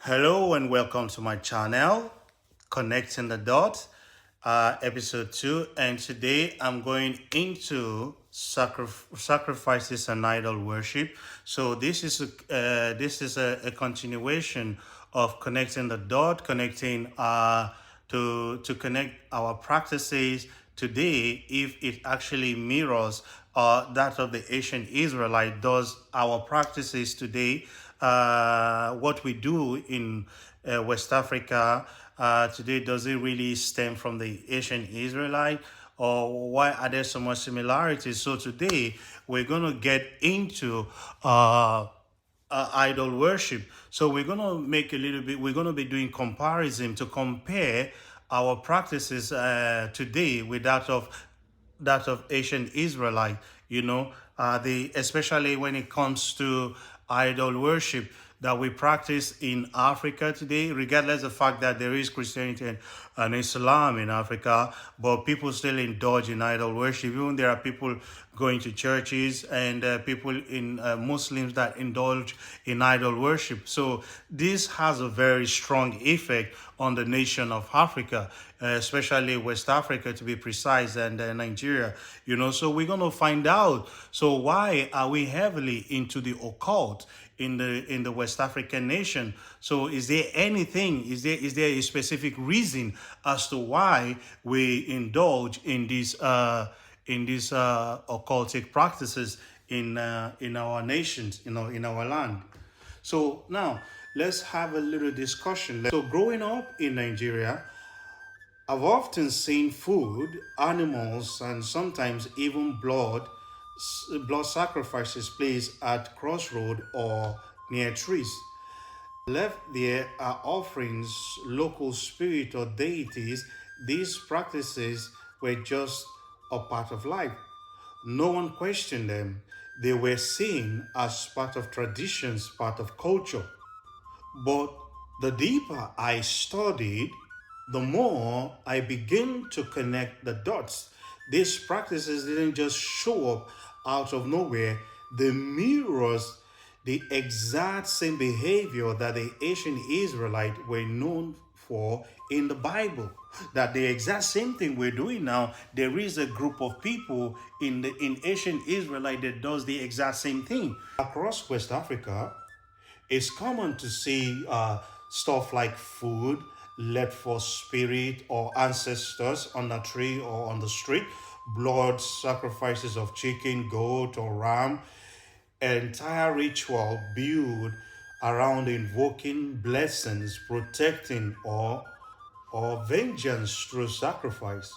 Hello and welcome to my channel, Connecting the Dots, episode 2. And today I'm going into sacrifices and idol worship. So this is a continuation of connecting the dot, connecting to connect our practices today, if it actually mirrors that of the ancient Israelite. Does our practices today, what we do in West Africa today, does it really stem from the ancient Israelite, or why are there so much similarities? So today we're going to get into idol worship. So we're going to make a little bit, we're going to be doing comparison to compare our practices today with that of ancient Israelite. The especially when it comes to idol worship that we practice in Africa today, regardless of the fact that there is Christianity and Islam in Africa, but people still indulge in idol worship. Even there are people going to churches and people in Muslims that indulge in idol worship. So this has a very strong effect on the nation of Africa, especially West Africa to be precise, and Nigeria. So we're going to find out. So why are we heavily into the occult in the West African nation? So is there anything? Is there a specific reason as to why we indulge in these occultic practices in our nations, in our land? So now let's have a little discussion. So growing up in Nigeria, I've often seen food, animals, and sometimes even blood sacrifices placed at crossroad or near trees. Left there are offerings, local spirit or deities. These practices were just a part of life. No one questioned them. They were seen as part of traditions, part of culture. But the deeper I studied, the more I begin to connect the dots. These practices didn't just show up out of nowhere, they mirrors the exact same behavior that the ancient Israelites were known for in the Bible. That the exact same thing we're doing now, there is a group of people in ancient Israelite that does the exact same thing. Across West Africa, it's common to see stuff like food left for spirit or ancestors on a tree or on the street, blood sacrifices of chicken, goat, or ram, entire ritual built around invoking blessings, protecting, or vengeance through sacrifice.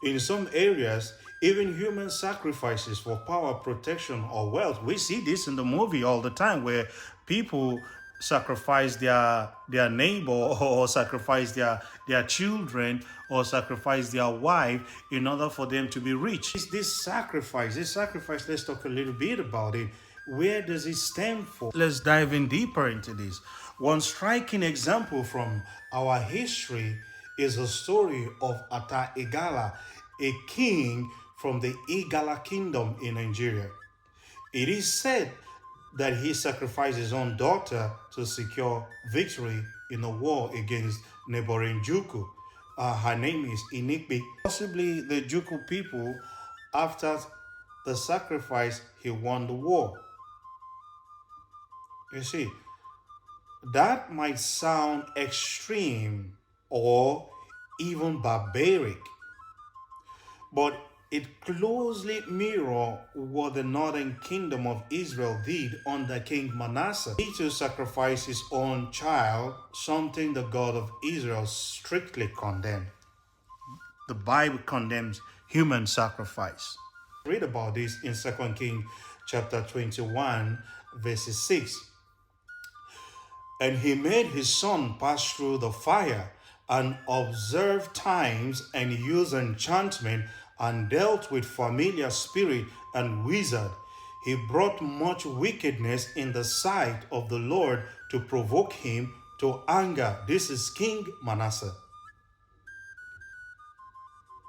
In some areas, even human sacrifices for power, protection, or wealth. We see this in the movie all the time, where people sacrifice their neighbor, or sacrifice their children, or sacrifice their wife in order for them to be rich. This sacrifice, let's talk a little bit about it. Where does it stem from? Let's dive in deeper into this. One striking example from our history is the story of Ata Igala, a king from the Igala kingdom in Nigeria. It is said that he sacrificed his own daughter to secure victory in a war against neighboring Juku. Her name is Inikbi. Possibly the Juku people, after the sacrifice, he won the war. You see, that might sound extreme or even barbaric, but it closely mirrors what the northern kingdom of Israel did under King Manasseh. He to sacrifice his own child, something the God of Israel strictly condemned. The Bible condemns human sacrifice. Read about this in 2 Kings chapter 21, verses 6. And he made his son pass through the fire, and observed times, and used enchantment, and dealt with familiar spirit and wizard. He brought much wickedness in the sight of the Lord to provoke him to anger. This is King Manasseh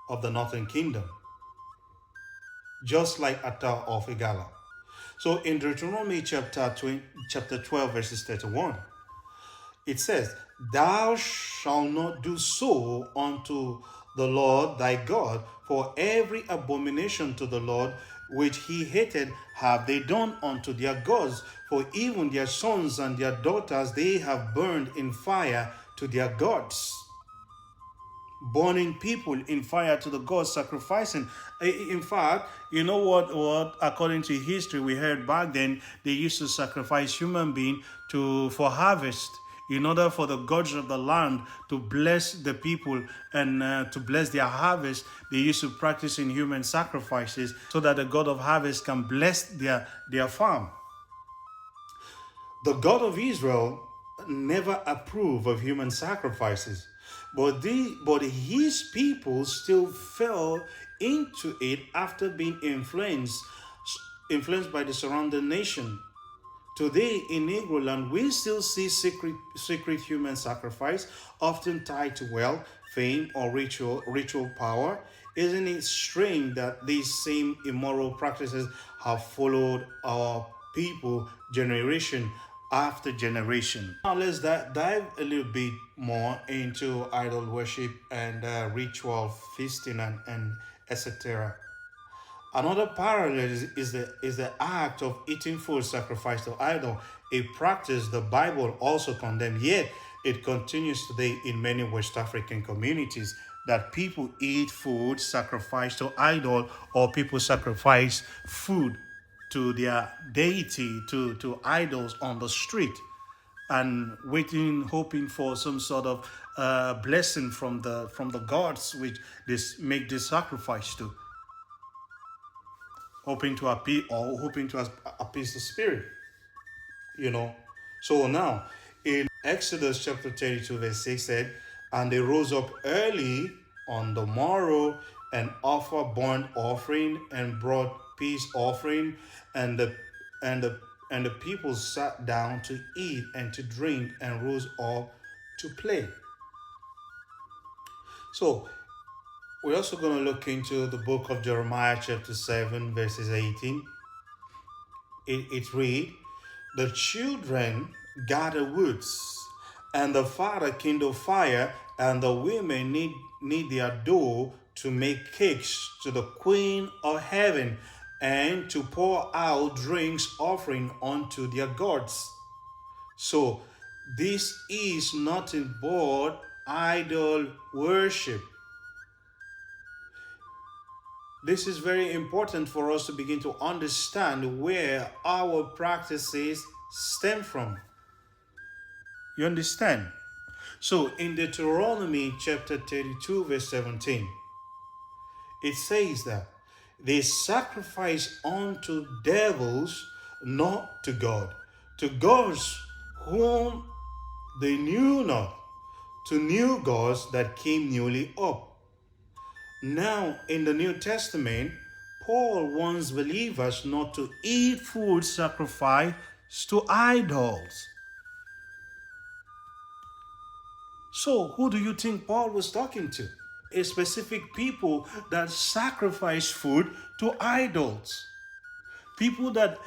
of the northern kingdom, just like Atta of Igala. So in Deuteronomy chapter 12, verses 31, it says, "Thou shalt not do so unto the Lord thy God, for every abomination to the Lord which he hated have they done unto their gods, for even their sons and their daughters they have burned in fire to their gods." Burning people in fire to the gods, sacrificing. In fact, you know what according to history we heard back then, they used to sacrifice human being for harvest, in order for the gods of the land to bless the people and to bless their harvest. They used to practice in human sacrifices so that the god of harvest can bless their farm. The God of Israel never approved of human sacrifices, but his people still fell into it after being influenced by the surrounding nation. Today in Negro land, we still see secret human sacrifice, often tied to wealth, fame, or ritual power. Isn't it strange that these same immoral practices have followed our people generation after generation? Now let's dive a little bit more into idol worship and ritual feasting and etc. Another parallel is the act of eating food sacrificed to idol, a practice the Bible also condemned, yet it continues today in many West African communities, that people eat food sacrificed to idol, or people sacrifice food to their deity, to idols on the street, and waiting, hoping for some sort of blessing from the gods which they make this sacrifice to, hoping to appease the spirit, So now, in Exodus chapter 32, verse 6 said, "And they rose up early on the morrow and offered burnt offering and brought peace offering, and the people sat down to eat and to drink and rose up to play." So we're also going to look into the book of Jeremiah chapter 7 verses 18. It reads, "The children gather woods, and the father kindle fire, and the women knead their dough to make cakes to the queen of heaven, and to pour out drinks offering unto their gods." So this is nothing but idol worship. This is very important for us to begin to understand where our practices stem from. You understand? So in Deuteronomy chapter 32 verse 17, it says that they sacrifice unto devils, not to God, to gods whom they knew not, to new gods that came newly up. Now, in the New Testament, Paul warns believers not to eat food sacrificed to idols. So, who do you think Paul was talking to? A specific people that sacrifice food to idols. People that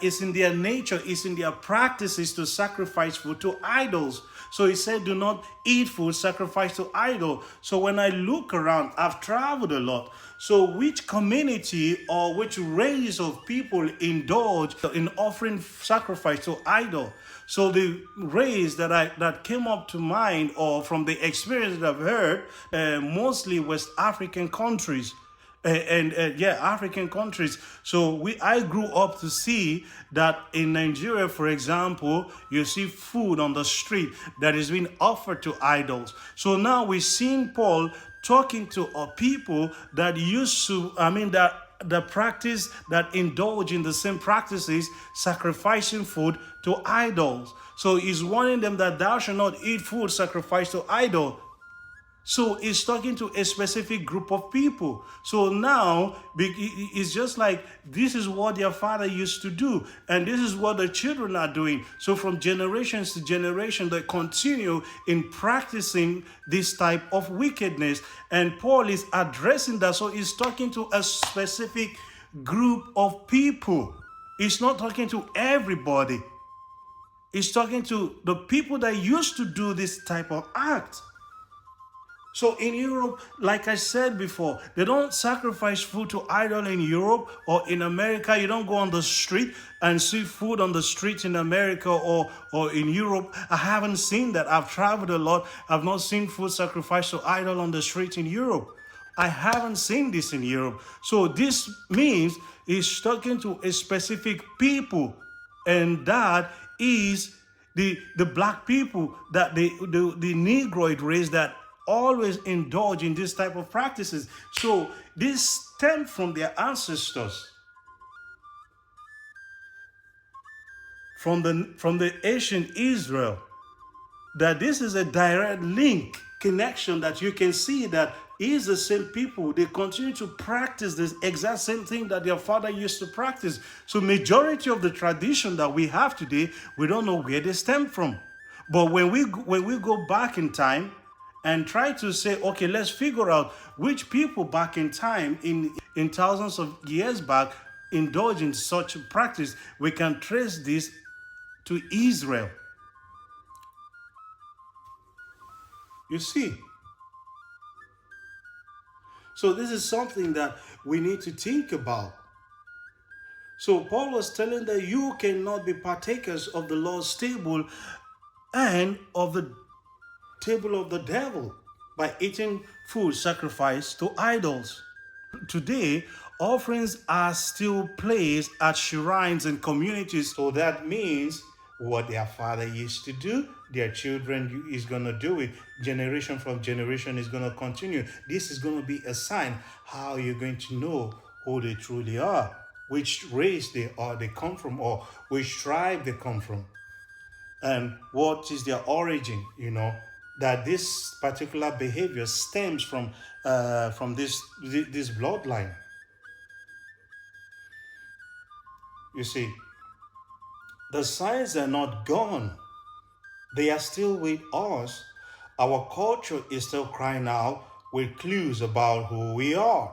is in their nature, is in their practices to sacrifice food to idols. So he said, do not eat food sacrificed to idol. So when I look around, I've traveled a lot. So which community or which race of people indulge in offering sacrifice to idol? So the race that came up to mind, or from the experience that I've heard, mostly West African countries. African countries. So I grew up to see that in Nigeria, for example, you see food on the street that is being offered to idols. So now we're seeing Paul talking to a people that the practice, that indulge in the same practices, sacrificing food to idols. So he's warning them that thou shalt not eat food sacrificed to idol. So he's talking to a specific group of people. So now it's just like this is what their father used to do, and this is what the children are doing. So from generations to generation, they continue in practicing this type of wickedness. And Paul is addressing that. So he's talking to a specific group of people. It's not talking to everybody. It's talking to the people that used to do this type of act. So in Europe, like I said before, they don't sacrifice food to idol in Europe, or in America. You don't go on the street and see food on the street in America or in Europe. I haven't seen that. I've traveled a lot. I've not seen food sacrificed to idol on the street in Europe. I haven't seen this in Europe. So this means it's talking to a specific people, and that is the black people, that the Negroid race that always indulge in this type of practices. So this stemmed from their ancestors, from the ancient Israel, that this is a direct link connection, that you can see that is the same people. They continue to practice this exact same thing that their father used to practice. So majority of the tradition that we have today, we don't know where they stem from. But when we go back in time and try to say, okay, let's figure out which people back in time, in thousands of years back, indulge in such a practice, we can trace this to Israel. You see? So this is something that we need to think about. So Paul was telling that you cannot be partakers of the Lord's table and of the table of the devil by eating food sacrificed to idols. Today, offerings are still placed at shrines and communities. So that means what their father used to do, their children is going to do it. Generation from generation is going to continue. This is going to be a sign how you're going to know who they truly are, which race they come from, or which tribe they come from, and what is their origin. That this particular behavior stems from this bloodline. You see, the signs are not gone. They are still with us. Our culture is still crying out with clues about who we are.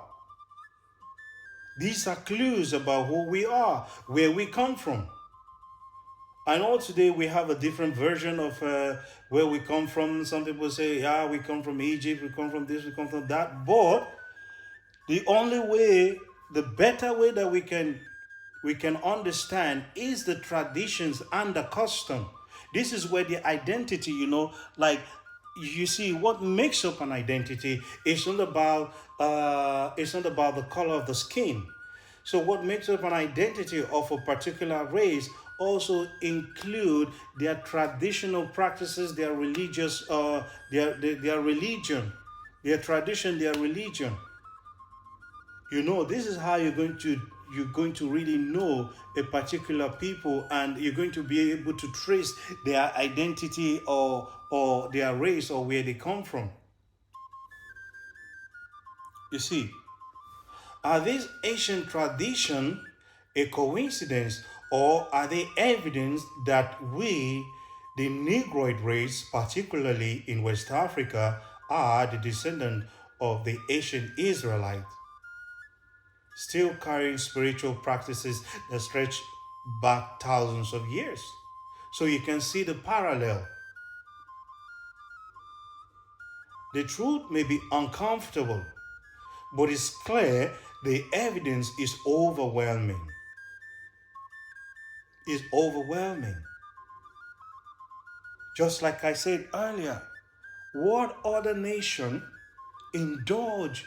These are clues about who we are, where we come from. I know today we have a different version of where we come from. Some people say, yeah, we come from Egypt, we come from this, we come from that. But the only way, the better way that we can understand is the traditions and the custom. This is where the identity, like you see, what makes up an identity is not about the color of the skin. So what makes up an identity of a particular race also include their traditional practices, their religious, their religion, their tradition, their religion. This is how you're going to really know a particular people, and you're going to be able to trace their identity or their race or where they come from. You see, are these ancient traditions a coincidence, or are they evidence that we, the Negroid race, particularly in West Africa, are the descendant of the ancient Israelites, still carrying spiritual practices that stretch back thousands of years? So you can see the parallel. The truth may be uncomfortable, but it's clear the evidence is overwhelming. It's overwhelming. Just like I said earlier, what other nation indulge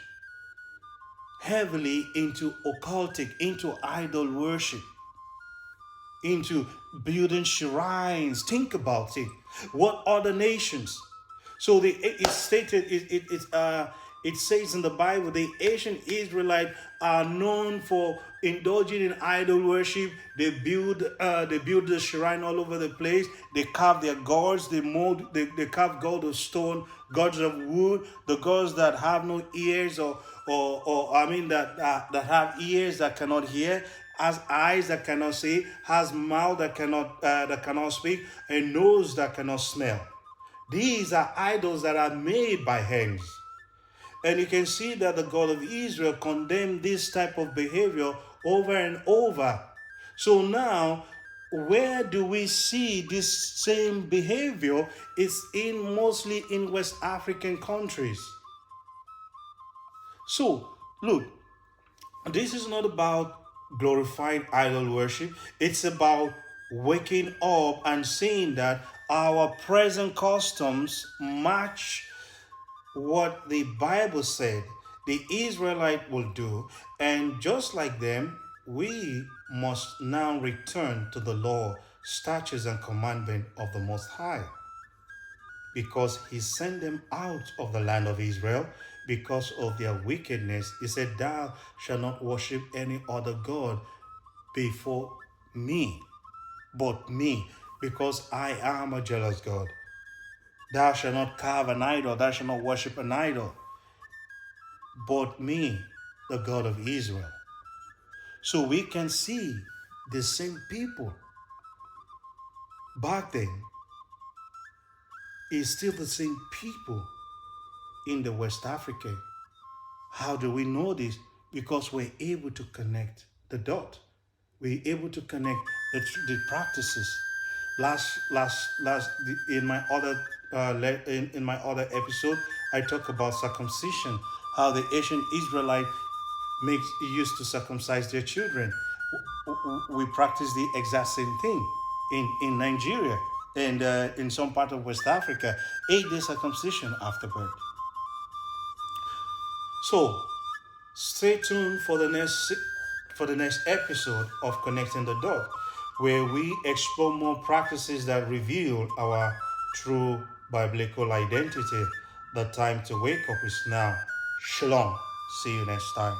heavily into occultic, into idol worship, into building shrines? Think about it. What other nations? So it's stated, it says in the Bible, the ancient Israelites are known for indulging in idol worship. They build the shrine all over the place. They carve their gods. They carve gods of stone, gods of wood, the gods that have no ears, that have ears that cannot hear, has eyes that cannot see, has mouth that cannot speak, a nose that cannot smell. These are idols that are made by hands. And you can see that the God of Israel condemned this type of behavior over and over. So now, where do we see this same behavior? It's in mostly in West African countries. So look, this is not about glorifying idol worship. It's about waking up and seeing that our present customs match what the Bible said the Israelite will do, and just like them, we must now return to the law, statutes, and commandment of the Most High, because He sent them out of the land of Israel because of their wickedness. He said, "Thou shalt not worship any other God before me, but me, because I am a jealous God. Thou shalt not carve an idol, thou shalt not worship an idol, but me, the God of Israel." So we can see the same people back then is still the same people in the West Africa. How do we know this? Because we're able to connect the dot. We're able to connect the practices. Last in my other in my other episode, I talk about circumcision. How the ancient Israelite makes used to circumcise their children. We practice the exact same thing in Nigeria and in some part of West Africa. 8 day circumcision after birth. So stay tuned for the next episode of Connecting the Dot, where we explore more practices that reveal our true biblical identity. The time to wake up is now. Shalom. See you next time.